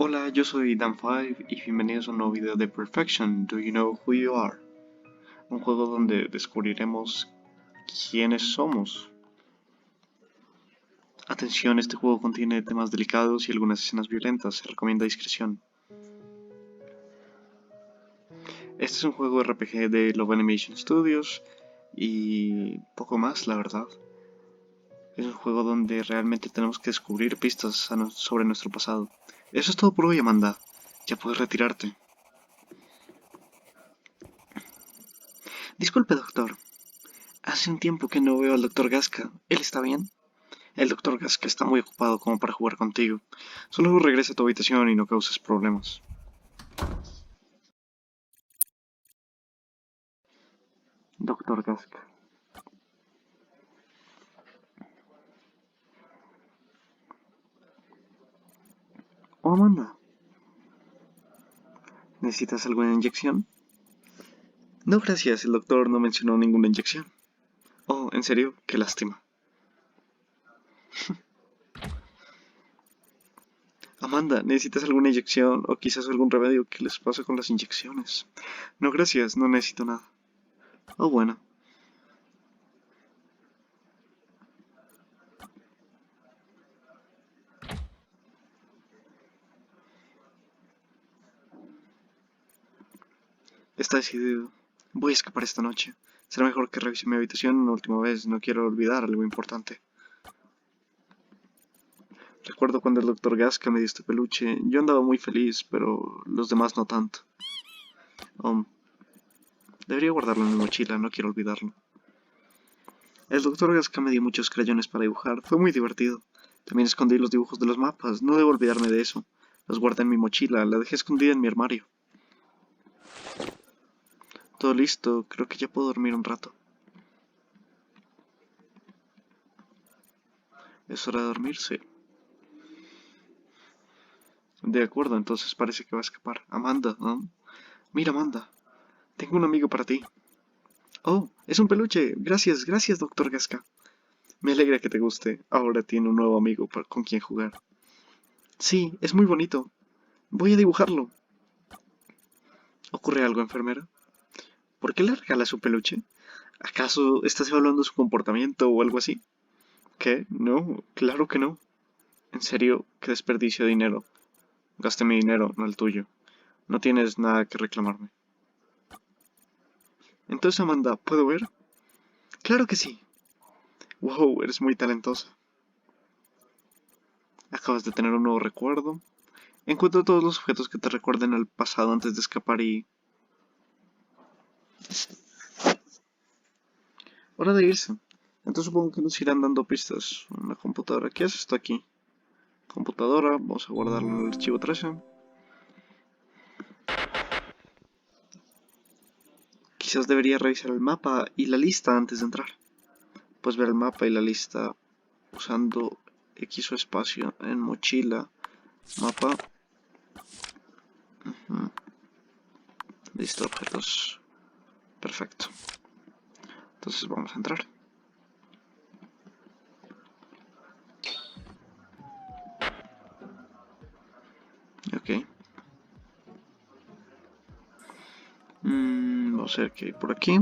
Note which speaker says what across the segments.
Speaker 1: Hola, yo soy Dan5 y bienvenidos a un nuevo video de Perfection. Do you know who you are? Un juego donde descubriremos quiénes somos. Atención, este juego contiene temas delicados y algunas escenas violentas, se recomienda discreción. Este es un juego RPG de Love Animation Studios y poco más, la verdad. Es un juego donde realmente tenemos que descubrir pistas sobre nuestro pasado. Eso es todo por hoy, Amanda. Ya puedes retirarte. Disculpe, doctor. Hace un tiempo que no veo al Dr. Gasca. ¿Él está bien? El Dr. Gasca está muy ocupado como para jugar contigo. Solo regresa a tu habitación y no causes problemas. Dr. Gasca. Oh, Amanda. ¿Necesitas alguna inyección? No, gracias. El doctor no mencionó ninguna inyección. Oh, ¿en serio? Qué lástima. Amanda, ¿necesitas alguna inyección o quizás algún remedio? ¿Qué les pasa con las inyecciones? No, gracias. No necesito nada. Oh, bueno. Está decidido. Voy a escapar esta noche. Será mejor que revise mi habitación una última vez. No quiero olvidar algo importante. Recuerdo cuando el Dr. Gasca me dio este peluche. Yo andaba muy feliz, pero los demás no tanto. Debería guardarlo en mi mochila, no quiero olvidarlo. El Dr. Gasca me dio muchos crayones para dibujar. Fue muy divertido. También escondí los dibujos de los mapas. No debo olvidarme de eso. Los guardé en mi mochila. La dejé escondida en mi armario. Todo listo. Creo que ya puedo dormir un rato. ¿Es hora de dormirse? De acuerdo, entonces parece que va a escapar. Amanda, ¿no? Mira, Amanda. Tengo un amigo para ti. Oh, es un peluche. Gracias, gracias, Dr. Gasca. Me alegra que te guste. Ahora tiene un nuevo amigo con quien jugar. Sí, es muy bonito. Voy a dibujarlo. ¿Ocurre algo, enfermera? ¿Por qué le regala su peluche? ¿Acaso estás evaluando su comportamiento o algo así? ¿Qué? No, claro que no. En serio, qué desperdicio de dinero. Gasté mi dinero, no el tuyo. No tienes nada que reclamarme. Entonces, Amanda, ¿puedo ver? Claro que sí. Wow, eres muy talentosa. Acabas de tener un nuevo recuerdo. Encuentra todos los objetos que te recuerden al pasado antes de escapar y... Hora de irse. Entonces supongo que nos irán dando pistas. Una computadora. ¿Qué hace esto aquí? Computadora. Vamos a guardarlo en el archivo 13. Quizás debería revisar el mapa y la lista antes de entrar. Puedes ver el mapa y la lista usando X o espacio en mochila. Mapa. Listo, objetos. Perfecto. Entonces vamos a entrar. Ok. Vamos a ver qué hay por aquí.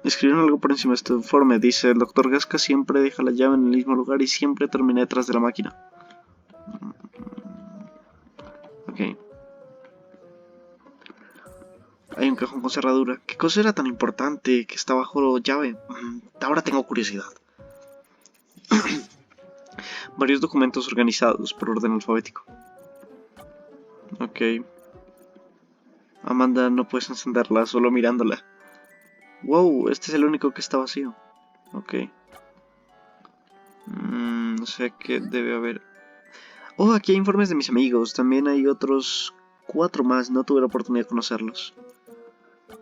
Speaker 1: Escribieron algo por encima de este informe. Dice, el Dr. Gasca siempre deja la llave en el mismo lugar y siempre termina detrás de la máquina. Ok. Hay un cajón con cerradura. ¿Qué cosa era tan importante que está bajo llave? Ahora tengo curiosidad. Varios documentos organizados por orden alfabético. Ok. Amanda, no puedes encenderla solo mirándola. Wow, este es el único que está vacío. Ok. No sé qué debe haber. Oh, aquí hay informes de mis amigos. También hay otros 4 más. No tuve la oportunidad de conocerlos.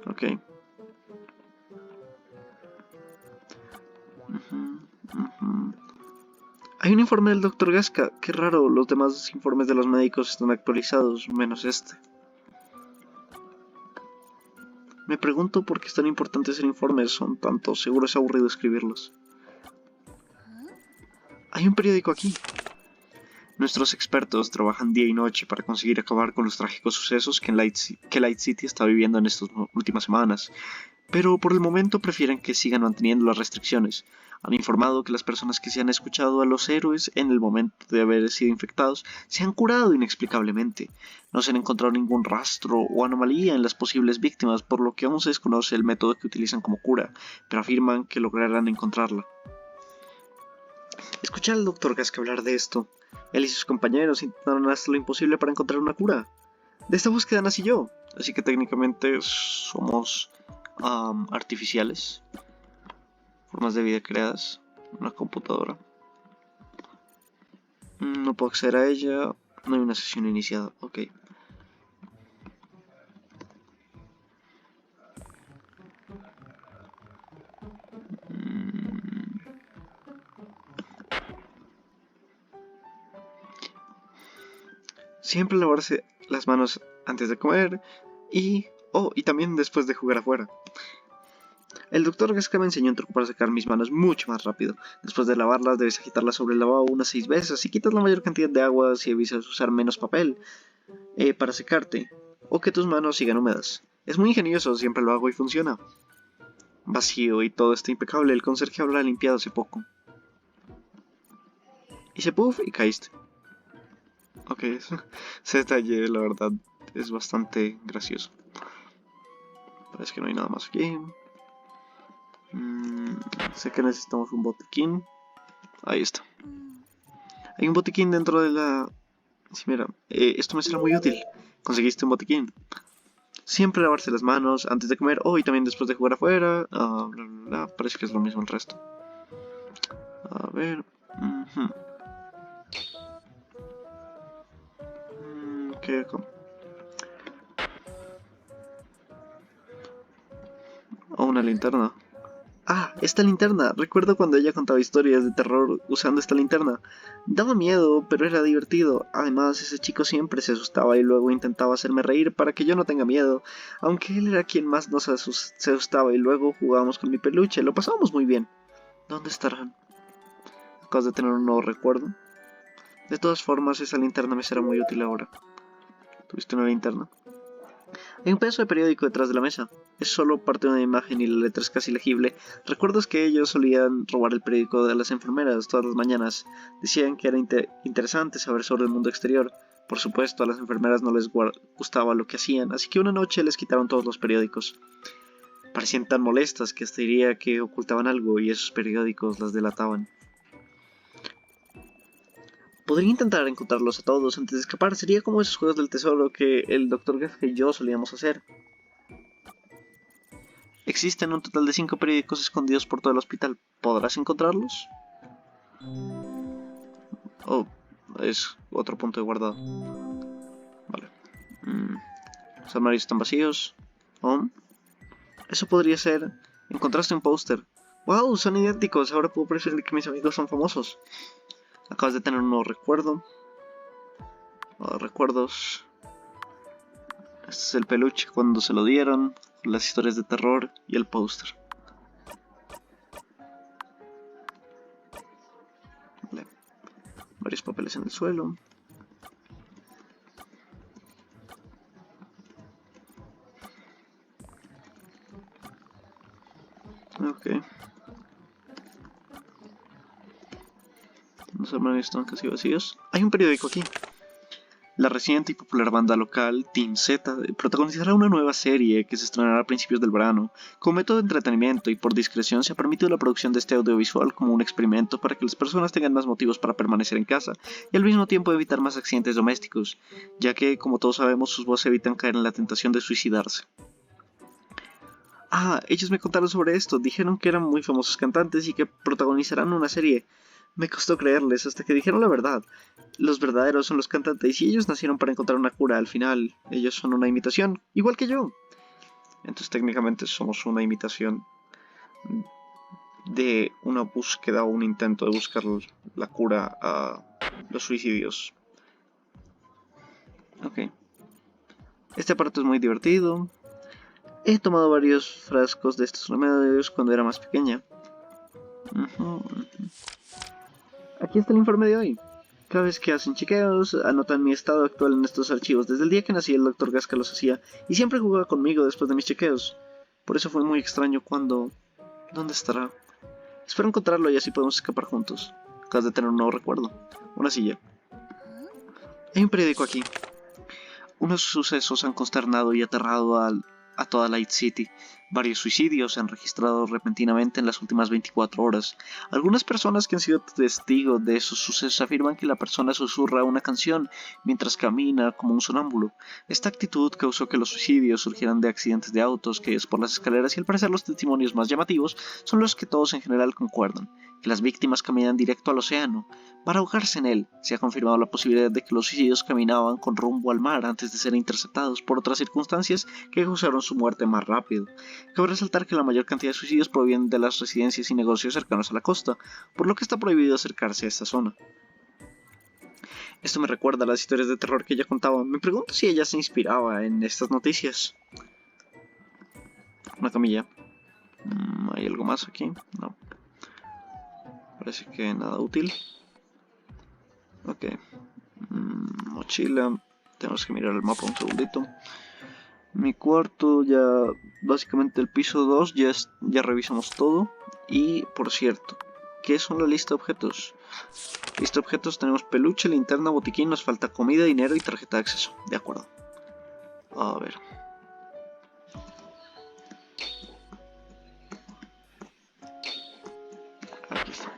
Speaker 1: Ok. Hay un informe del Dr. Gasca. Qué raro, los demás informes de los médicos están actualizados, menos este. Me pregunto por qué es tan importante hacer informes. Son tantos, seguro es aburrido escribirlos. Hay un periódico aquí. Nuestros expertos trabajan día y noche para conseguir acabar con los trágicos sucesos que Light City está viviendo en estas últimas semanas, pero por el momento prefieren que sigan manteniendo las restricciones. Han informado que las personas que se han escuchado a los héroes en el momento de haber sido infectados se han curado inexplicablemente. No se han encontrado ningún rastro o anomalía en las posibles víctimas, por lo que aún se desconoce el método que utilizan como cura, pero afirman que lograrán encontrarla. Escuché al Dr. Gasca hablar de esto. Él y sus compañeros intentaron hacer lo imposible para encontrar una cura. De esta búsqueda nací yo, así que técnicamente somos artificiales, formas de vida creadas, una computadora. No puedo acceder a ella, no hay una sesión iniciada, ok. Siempre lavarse las manos antes de comer y también después de jugar afuera. El doctor Gasca me enseñó un truco para sacar mis manos mucho más rápido. Después de lavarlas debes agitarlas sobre el lavabo unas 6 veces y quitas la mayor cantidad de agua si evitas usar menos papel para secarte o que tus manos sigan húmedas. Es muy ingenioso, siempre lo hago y funciona. Vacío y todo está impecable, el conserje habrá limpiado hace poco. Hice puff y caíste. Ok, ese detalle la verdad es bastante gracioso. Parece que no hay nada más aquí. Sé que necesitamos un botiquín. Ahí está. Hay un botiquín dentro de la... Sí, mira, esto me será muy útil. Conseguiste un botiquín. Siempre lavarse las manos antes de comer y también después de jugar afuera. Bla, bla, bla. Parece que es lo mismo el resto. A ver. ¿Qué? Una linterna. Ah, esta linterna. Recuerdo cuando ella contaba historias de terror usando esta linterna. Daba miedo, pero era divertido. Además, ese chico siempre se asustaba y luego intentaba hacerme reír para que yo no tenga miedo. Aunque él era quien más se asustaba y luego jugábamos con mi peluche. Lo pasábamos muy bien. ¿Dónde estarán? Acabas de tener un nuevo recuerdo. De todas formas, esa linterna me será muy útil ahora. ¿Tuviste una linterna? Hay un pedazo de periódico detrás de la mesa. Es solo parte de una imagen y la letra es casi legible. ¿Recuerdas que ellos solían robar el periódico de las enfermeras todas las mañanas? Decían que era interesante saber sobre el mundo exterior. Por supuesto, a las enfermeras no les gustaba lo que hacían, así que una noche les quitaron todos los periódicos. Parecían tan molestas que hasta diría que ocultaban algo y esos periódicos las delataban. Podría intentar encontrarlos a todos antes de escapar. Sería como esos juegos del tesoro que el Dr. Gasca y yo solíamos hacer. Existen un total de 5 periódicos escondidos por todo el hospital. ¿Podrás encontrarlos? Es otro punto de guardado. Vale. Los armarios están vacíos. Eso podría ser. Encontraste un póster. ¡Wow! Son idénticos. Ahora puedo presumir que mis amigos son famosos. Acabas de tener un nuevo recuerdo. Recuerdos. Este es el peluche cuando se lo dieron. Las historias de terror y el póster. Vale. Varios papeles en el suelo. Ok. Los armarios están casi vacíos. Hay un periódico aquí. La reciente y popular banda local Team Z protagonizará una nueva serie que se estrenará a principios del verano. Como método de entretenimiento y por discreción se ha permitido la producción de este audiovisual como un experimento para que las personas tengan más motivos para permanecer en casa y al mismo tiempo evitar más accidentes domésticos, ya que, como todos sabemos, sus voces evitan caer en la tentación de suicidarse. Ellos me contaron sobre esto, dijeron que eran muy famosos cantantes y que protagonizarán una serie. Me costó creerles hasta que dijeron la verdad. Los verdaderos son los cantantes y ellos nacieron para encontrar una cura al final. Ellos son una imitación, igual que yo. Entonces técnicamente somos una imitación de una búsqueda o un intento de buscar la cura a los suicidios. Ok. Este aparato es muy divertido. He tomado varios frascos de estos remedios cuando era más pequeña. Aquí está el informe de hoy. Cada vez que hacen chequeos, anotan mi estado actual en estos archivos. Desde el día que nací, el Dr. Gasca los hacía, y siempre jugaba conmigo después de mis chequeos. Por eso fue muy extraño cuando... ¿Dónde estará? Espero encontrarlo y así podemos escapar juntos. Acabas de tener un nuevo recuerdo. Una silla. Hay un periódico aquí. Unos sucesos han consternado y aterrado a toda Light City. Varios suicidios se han registrado repentinamente en las últimas 24 horas. Algunas personas que han sido testigos de esos sucesos afirman que la persona susurra una canción mientras camina como un sonámbulo. Esta actitud causó que los suicidios surgieran de accidentes de autos, caídos por las escaleras, y al parecer los testimonios más llamativos son los que todos en general concuerdan, que las víctimas caminan directo al océano para ahogarse en él. Se ha confirmado la posibilidad de que los suicidios caminaban con rumbo al mar antes de ser interceptados por otras circunstancias que causaron su muerte más rápido. Cabe resaltar que la mayor cantidad de suicidios provienen de las residencias y negocios cercanos a la costa, por lo que está prohibido acercarse a esta zona. Esto me recuerda a las historias de terror que ella contaba. Me pregunto si ella se inspiraba en estas noticias. Una camilla. ¿Hay algo más aquí? No. Parece que nada útil. Ok. Mochila. Tenemos que mirar el mapa un segundito. Mi cuarto ya... Básicamente el piso 2 ya revisamos todo. Y por cierto, ¿qué son la lista de objetos? Lista de objetos, tenemos peluche, linterna, botiquín, nos falta comida, dinero y tarjeta de acceso. De acuerdo. A ver. Aquí está.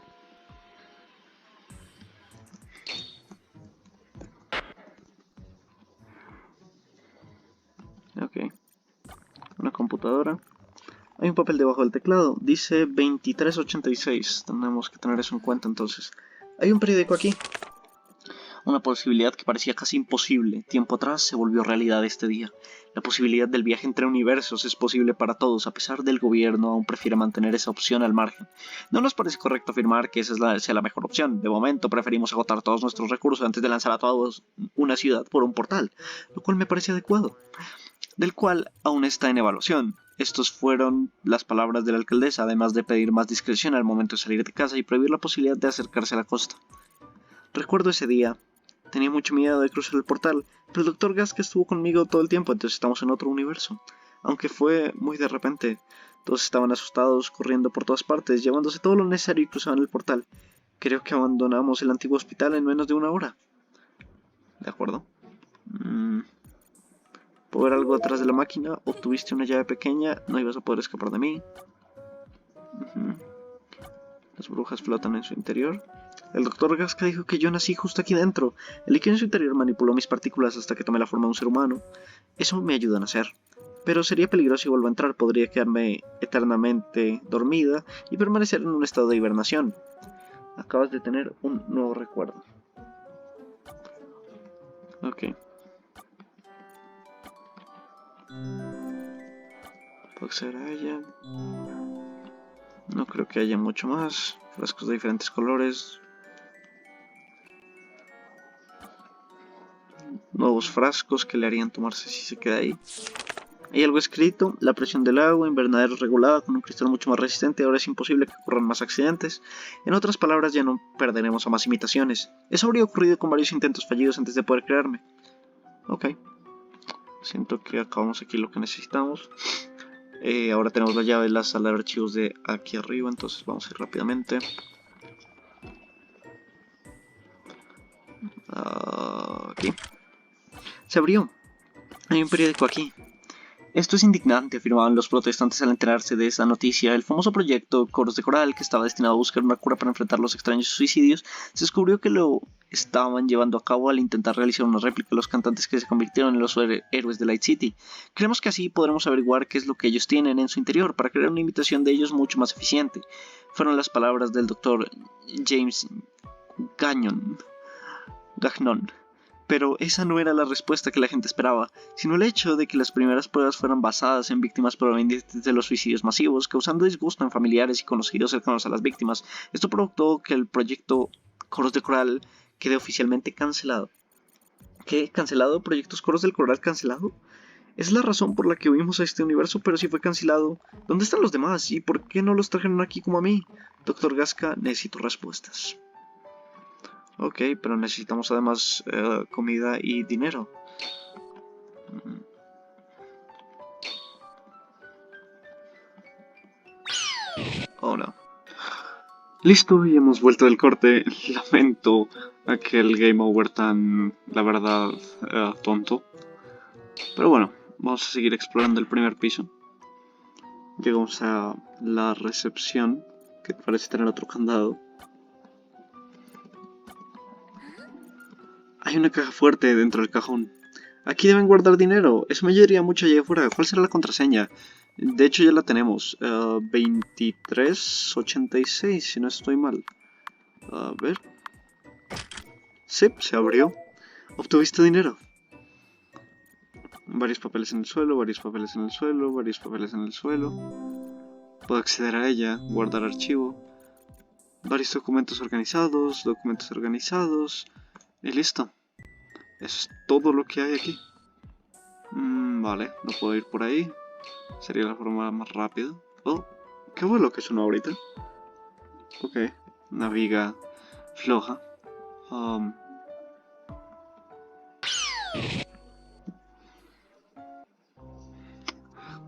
Speaker 1: Ok. Una computadora. Hay un papel debajo del teclado. Dice 2386. Tenemos que tener eso en cuenta entonces. Hay un periódico aquí. Una posibilidad que parecía casi imposible. Tiempo atrás se volvió realidad este día. La posibilidad del viaje entre universos es posible para todos, a pesar del gobierno aún prefiere mantener esa opción al margen. No nos parece correcto afirmar que esa sea la mejor opción. De momento preferimos agotar todos nuestros recursos antes de lanzar a todos una ciudad por un portal, lo cual me parece adecuado, del cual aún está en evaluación. Estos fueron las palabras de la alcaldesa, además de pedir más discreción al momento de salir de casa y prohibir la posibilidad de acercarse a la costa. Recuerdo ese día. Tenía mucho miedo de cruzar el portal, pero el Dr. Gasca estuvo conmigo todo el tiempo, entonces estamos en otro universo. Aunque fue muy de repente. Todos estaban asustados, corriendo por todas partes, llevándose todo lo necesario y cruzaban el portal. Creo que abandonamos el antiguo hospital en menos de una hora. ¿De acuerdo? ¿Puedo ver algo atrás de la máquina? Obtuviste una llave pequeña, no ibas a poder escapar de mí. Las brujas flotan en su interior. El Dr. Gasca dijo que yo nací justo aquí dentro. El líquido en su interior manipuló mis partículas hasta que tomé la forma de un ser humano. Eso me ayuda a nacer. Pero sería peligroso si vuelvo a entrar. Podría quedarme eternamente dormida y permanecer en un estado de hibernación. Acabas de tener un nuevo recuerdo. Ok. Puedo acceder a ella. No creo que haya mucho más. Frascos de diferentes colores. Nuevos frascos que le harían tomarse si se queda ahí. Hay algo escrito: la presión del agua, invernadero regulada con un cristal mucho más resistente, ahora es imposible que ocurran más accidentes. En otras palabras, ya no perderemos a más imitaciones. Eso habría ocurrido con varios intentos fallidos antes de poder crearme. Ok. Siento que acabamos aquí lo que necesitamos. Ahora tenemos la llave de la sala de archivos de aquí arriba, entonces vamos a ir rápidamente. Aquí. Se abrió. Hay un periódico aquí. Esto es indignante, afirmaban los protestantes al enterarse de esa noticia. El famoso proyecto Coros de Coral, que estaba destinado a buscar una cura para enfrentar los extraños suicidios, se descubrió que lo estaban llevando a cabo al intentar realizar una réplica de los cantantes que se convirtieron en los héroes de Light City. Creemos que así podremos averiguar qué es lo que ellos tienen en su interior para crear una imitación de ellos mucho más eficiente. Fueron las palabras del Dr. James Gagnon. Pero esa no era la respuesta que la gente esperaba, sino el hecho de que las primeras pruebas fueran basadas en víctimas provenientes de los suicidios masivos, causando disgusto en familiares y conocidos cercanos a las víctimas. Esto provocó que el proyecto Coros de Coral quede oficialmente cancelado. ¿Qué? ¿Cancelado? ¿Proyectos Coros del Coral cancelado? Es la razón por la que huimos a este universo, pero si fue cancelado, ¿dónde están los demás? ¿Y por qué no los trajeron aquí como a mí? Dr. Gasca, necesito respuestas. Ok, pero necesitamos además comida y dinero. Oh no. Listo, y hemos vuelto del corte. Lamento aquel game over tan, la verdad, tonto. Pero bueno, vamos a seguir explorando el primer piso. Llegamos a la recepción, que parece tener otro candado. Hay una caja fuerte dentro del cajón. Aquí deben guardar dinero. Eso me ayudaría mucho allá afuera. ¿Cuál será la contraseña? De hecho ya la tenemos. 2386, si no estoy mal. A ver. Sí, se abrió. Obtuviste dinero. Varios papeles en el suelo, varios papeles en el suelo, varios papeles en el suelo. Puedo acceder a ella, guardar archivo. Varios documentos organizados. Y listo. Eso es todo lo que hay aquí. Vale, no puedo ir por ahí. Sería la forma más rápida. Oh, qué vuelo que sonó ahorita. Ok, naviga floja. Um,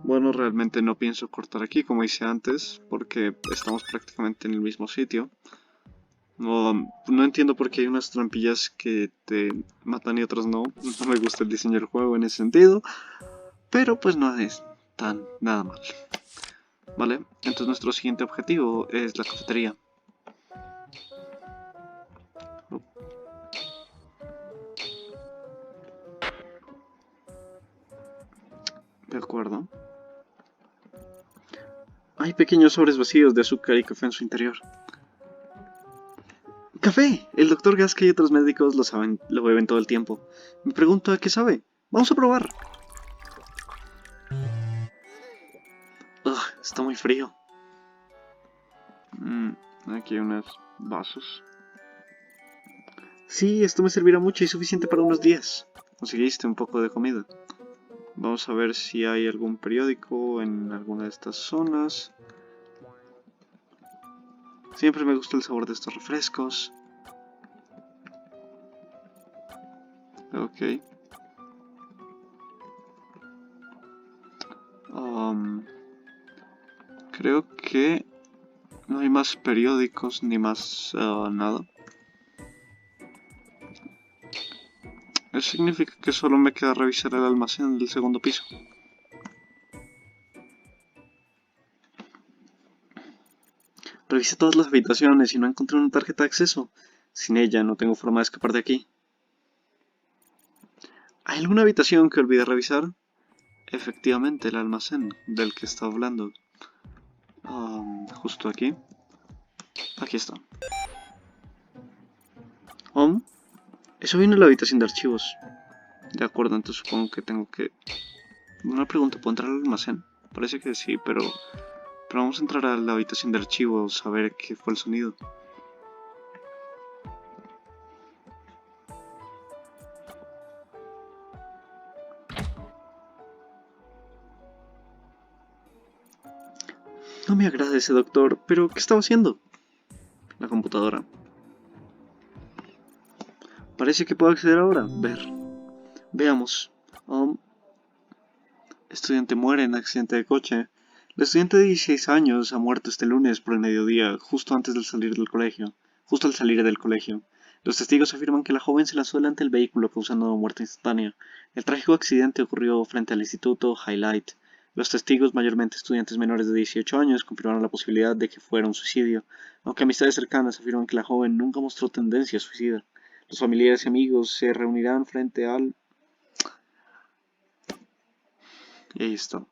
Speaker 1: bueno, realmente no pienso cortar aquí como hice antes, porque estamos prácticamente en el mismo sitio. No entiendo por qué hay unas trampillas que te matan y otras no. No me gusta el diseño del juego en ese sentido, pero pues no es tan nada mal. Vale, entonces nuestro siguiente objetivo es la cafetería. De acuerdo. Hay pequeños sobres vacíos de azúcar y café en su interior. ¡Café! El doctor Gasca y otros médicos lo saben, lo beben todo el tiempo. Me pregunto a qué sabe. ¡Vamos a probar! Ugh, está muy frío. Aquí hay unos vasos. Sí, esto me servirá mucho y suficiente para unos días. Conseguiste un poco de comida. Vamos a ver si hay algún periódico en alguna de estas zonas. Siempre me gusta el sabor de estos refrescos. Ok. Creo que no hay más periódicos ni más nada. Eso significa que solo me queda revisar el almacén del segundo piso. Revisé todas las habitaciones y no encontré una tarjeta de acceso. Sin ella no tengo forma de escapar de aquí. ¿Hay alguna habitación que olvidé revisar? Efectivamente, el almacén del que estaba hablando. Justo aquí. Aquí está. Eso viene en la habitación de archivos. De acuerdo, entonces supongo que tengo que... Una pregunta, ¿puedo entrar al almacén? Parece que sí, pero vamos a entrar a la habitación de archivos a ver qué fue el sonido. No me agrada ese doctor, pero ¿qué estaba haciendo? La computadora. Parece que puedo acceder ahora. Ver. Veamos. Estudiante muere en accidente de coche. La estudiante de 16 años ha muerto este lunes por el mediodía, justo antes de salir del colegio. Justo al salir del colegio. Los testigos afirman que la joven se lanzó delante del vehículo causando muerte instantánea. El trágico accidente ocurrió frente al instituto Highlight. Los testigos, mayormente estudiantes menores de 18 años, confirmaron la posibilidad de que fuera un suicidio, aunque amistades cercanas afirman que la joven nunca mostró tendencia suicida. Los familiares y amigos se reunirán frente al... Y ahí está.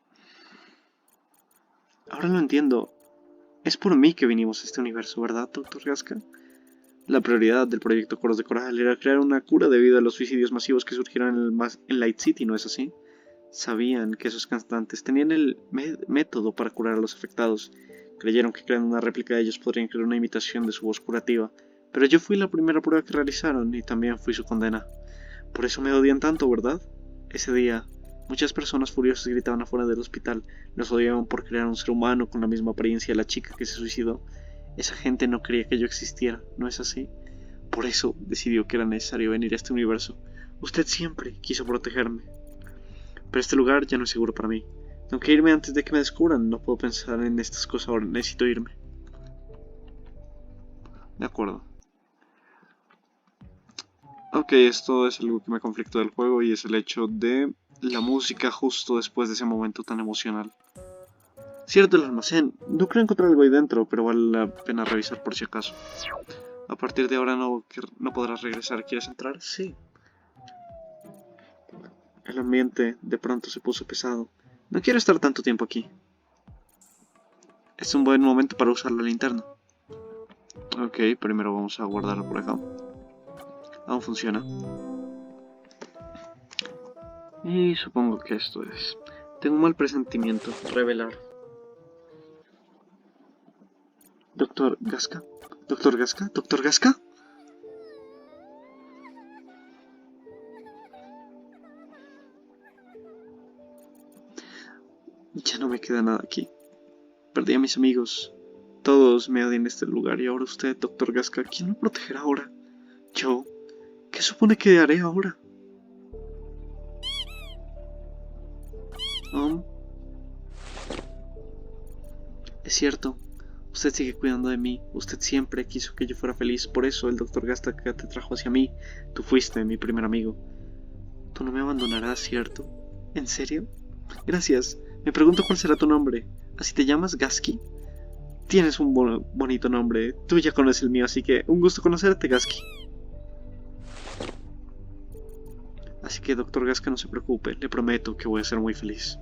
Speaker 1: Ahora lo entiendo. Es por mí que vinimos a este universo, ¿verdad, Doctor Gasca? La prioridad del proyecto Coros de Coral era crear una cura debido a los suicidios masivos que surgieron en Light City, ¿no es así? Sabían que esos cantantes tenían el método para curar a los afectados. Creyeron que creando una réplica de ellos podrían crear una imitación de su voz curativa. Pero yo fui la primera prueba que realizaron y también fui su condena. Por eso me odian tanto, ¿verdad? Ese día, muchas personas furiosas gritaban afuera del hospital. Nos odiaban por crear un ser humano con la misma apariencia de la chica que se suicidó. Esa gente no creía que yo existiera, ¿no es así? Por eso decidió que era necesario venir a este universo. Usted siempre quiso protegerme. Pero este lugar ya no es seguro para mí. Tengo que irme antes de que me descubran. No puedo pensar en estas cosas ahora. Necesito irme. De acuerdo. Ok, esto es algo que me conflictó del juego y es el hecho de la música justo después de ese momento tan emocional. Cierto, el almacén. No creo encontrar algo ahí dentro, pero vale la pena revisar por si acaso. A partir de ahora no podrás regresar. ¿Quieres entrar? Sí. El ambiente de pronto se puso pesado. No quiero estar tanto tiempo aquí. Es un buen momento para usar la linterna. Ok, primero vamos a guardarlo por acá. Aún funciona. Y supongo que esto es. Tengo un mal presentimiento. Revelar. Doctor Gasca. Doctor Gasca. Doctor Gasca. Ya no me queda nada aquí. Perdí a mis amigos. Todos me odian en este lugar y ahora usted, Doctor Gasca, ¿quién me protegerá ahora? ¿Yo? ¿Qué supone que haré ahora? Es cierto. Usted sigue cuidando de mí. Usted siempre quiso que yo fuera feliz. Por eso el Doctor Gasca te trajo hacia mí. Tú fuiste mi primer amigo. Tú no me abandonarás, ¿cierto? ¿En serio? Gracias. Me pregunto cuál será tu nombre. ¿Así te llamas, Gasky? Tienes un bonito nombre. Tú ya conoces el mío, así que un gusto conocerte, Gasky. Así que, Doctor Gasca, no se preocupe. Le prometo que voy a ser muy feliz.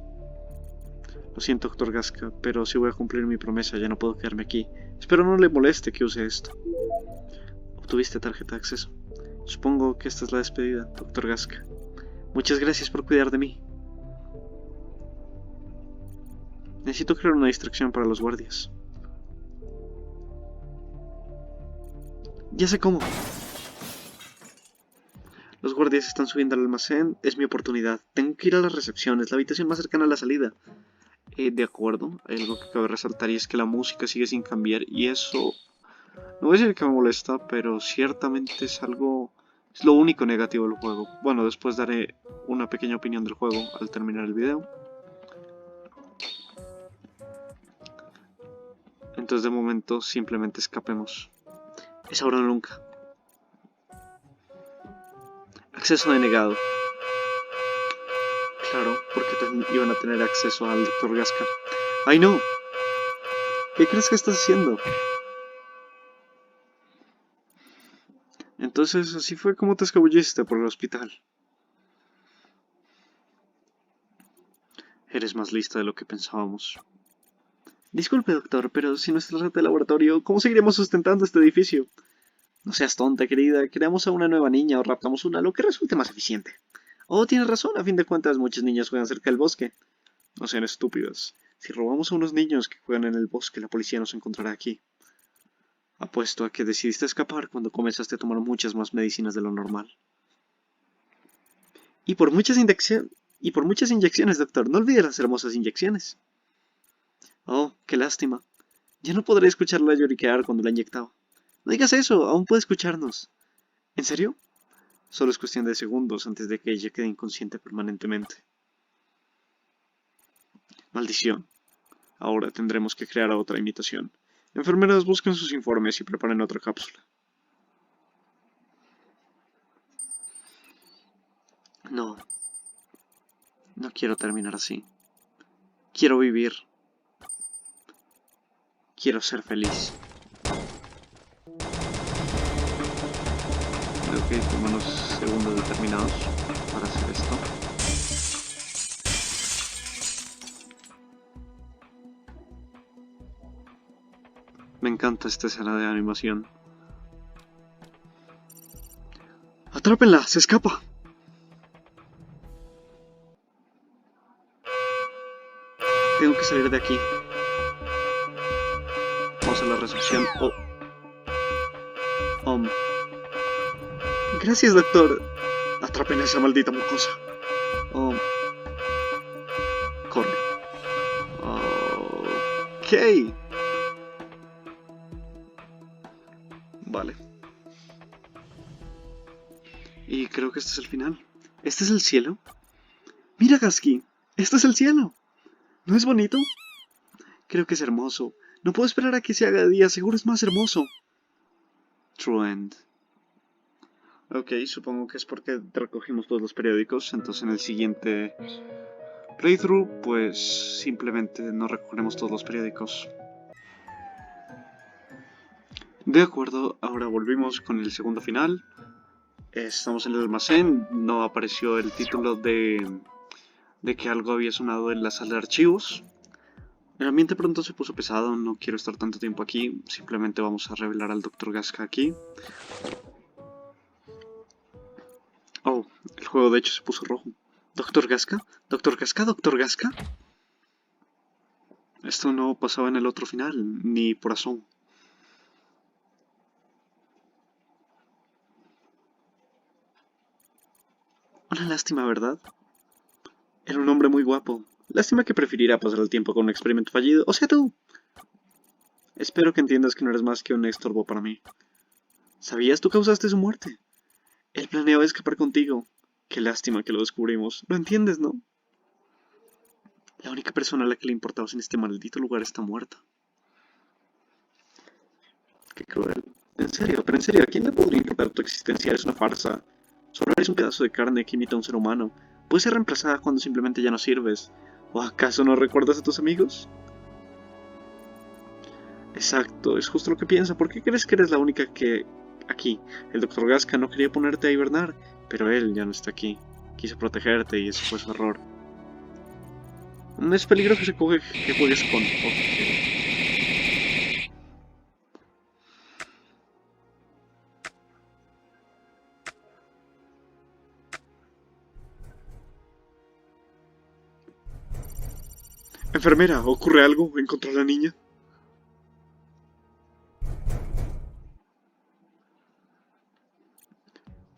Speaker 1: Lo siento, Doctor Gasca, pero si voy a cumplir mi promesa, ya no puedo quedarme aquí. Espero no le moleste que use esto. Obtuviste tarjeta de acceso. Supongo que esta es la despedida, Doctor Gasca. Muchas gracias por cuidar de mí. Necesito crear una distracción para los guardias. Ya sé cómo. Los guardias están subiendo al almacén. Es mi oportunidad. Tengo que ir a las recepciones, la habitación más cercana a la salida. De acuerdo. Hay algo que cabe resaltar y es que la música sigue sin cambiar. Y eso... No voy a decir que me molesta, pero ciertamente es algo... Es lo único negativo del juego. Bueno, después daré una pequeña opinión del juego al terminar el video. Entonces de momento simplemente escapemos. Es ahora o nunca. Acceso denegado. Claro, porque iban a tener acceso al Dr. Gasca. ¡Ay no! ¿Qué crees que estás haciendo? Entonces así fue como te escabulliste por el hospital. Eres más lista de lo que pensábamos. Disculpe, doctor, pero si no es el de laboratorio, ¿cómo seguiremos sustentando este edificio? No seas tonta, querida. Creamos a una nueva niña o raptamos una, lo que resulte más eficiente. Oh, tienes razón. A fin de cuentas, muchos niños juegan cerca del bosque. No sean estúpidos. Si robamos a unos niños que juegan en el bosque, la policía nos encontrará aquí. Apuesto a que decidiste escapar cuando comenzaste a tomar muchas más medicinas de lo normal. Y por muchas inyecciones, doctor. No olvides las hermosas inyecciones. Oh, qué lástima. Ya no podré escucharla lloriquear cuando la inyectaba. No digas eso, aún puede escucharnos. ¿En serio? Solo es cuestión de segundos antes de que ella quede inconsciente permanentemente. Maldición. Ahora tendremos que crear otra imitación. Enfermeras, busquen sus informes y preparen otra cápsula. No. No quiero terminar así. Quiero vivir. Quiero ser feliz. Ok, tengo unos segundos determinados para hacer esto. Me encanta esta escena de animación. ¡Atrápenla! ¡Se escapa! Tengo que salir de aquí. Vamos a la recepción. Oh. Gracias, doctor. Atrapen a esa maldita mocosa. Oh. Corre. Ok. Vale. Y creo que este es el final. ¿Este es el cielo? ¡Mira, Gasky! ¡Este es el cielo! ¿No es bonito? Creo que es hermoso. No puedo esperar a que se haga de día, seguro es más hermoso. True End. Ok, supongo que es porque recogimos todos los periódicos, entonces en el siguiente playthrough, pues simplemente no recogeremos todos los periódicos. De acuerdo, ahora volvimos con el segundo final. Estamos en el almacén, no apareció el título de que algo había sonado en la sala de archivos. El ambiente pronto se puso pesado, no quiero estar tanto tiempo aquí, simplemente vamos a revelar al Dr. Gasca aquí. Oh, el juego de hecho se puso rojo. ¿Dr. Gasca? ¿Dr. Gasca? ¿Dr. Gasca? Esto no pasaba en el otro final, ni por asomo. Una lástima, ¿verdad? Era un hombre muy guapo. Lástima que prefiriera pasar el tiempo con un experimento fallido. O sea, tú. Espero que entiendas que no eres más que un estorbo para mí. ¿Sabías? Tú causaste su muerte. Él planeaba escapar contigo. Qué lástima que lo descubrimos. ¿Lo entiendes, no? La única persona a la que le importabas en este maldito lugar está muerta. Qué cruel. Pero en serio, ¿a quién le podría importar tu existencia? Es una farsa. Solo eres un pedazo de carne que imita a un ser humano. Puedes ser reemplazada cuando simplemente ya no sirves. ¿O acaso no recuerdas a tus amigos? Exacto, es justo lo que piensa. ¿Por qué crees que eres la única que... aquí? El Dr. Gasca no quería ponerte a hibernar, pero él ya no está aquí. Quiso protegerte y ese fue su error. Es peligro que que juegues con... Ok. Enfermera, ¿ocurre algo? ¿Encontró a la niña?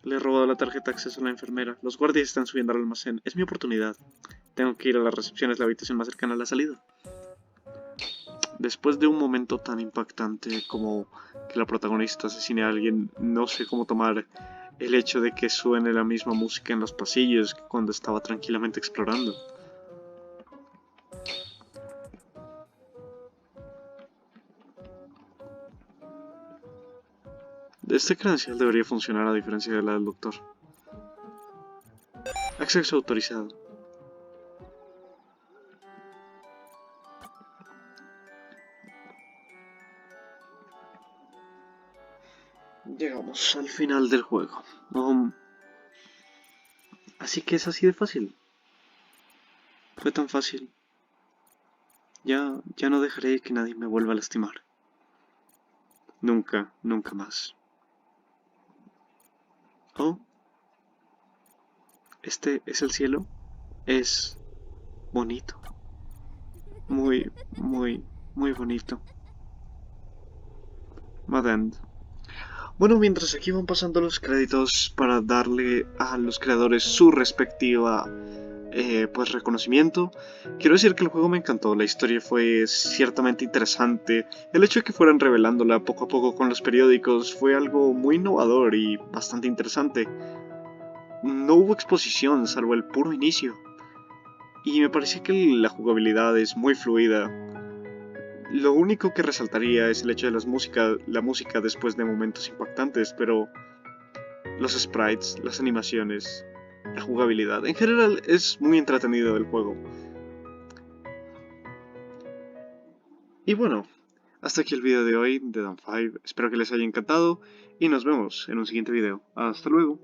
Speaker 1: Le he robado la tarjeta de acceso a la enfermera. Los guardias están subiendo al almacén. Es mi oportunidad. Tengo que ir a la recepción, es la habitación más cercana a la salida. Después de un momento tan impactante como que la protagonista asesine a alguien, no sé cómo tomar el hecho de que suene la misma música en los pasillos que cuando estaba tranquilamente explorando. Este credencial debería funcionar a diferencia de la del doctor. Acceso autorizado. Llegamos al final del juego. Así que es así de fácil. Fue tan fácil. Ya no dejaré que nadie me vuelva a lastimar. Nunca, nunca más. Oh, este es el cielo. Es bonito. Muy, muy, muy bonito. Mad End. Bueno, mientras aquí van pasando los créditos para darle a los creadores su respectiva pues reconocimiento. Quiero decir que el juego me encantó, la historia fue ciertamente interesante, el hecho de que fueran revelándola poco a poco con los periódicos fue algo muy innovador y bastante interesante. No hubo exposición salvo el puro inicio, y me parece que la jugabilidad es muy fluida. Lo único que resaltaría es el hecho de la música después de momentos impactantes, pero los sprites, las animaciones, la jugabilidad, en general es muy entretenido el juego. Y bueno, hasta aquí el video de hoy de Dawn 5, espero que les haya encantado y nos vemos en un siguiente video. Hasta luego.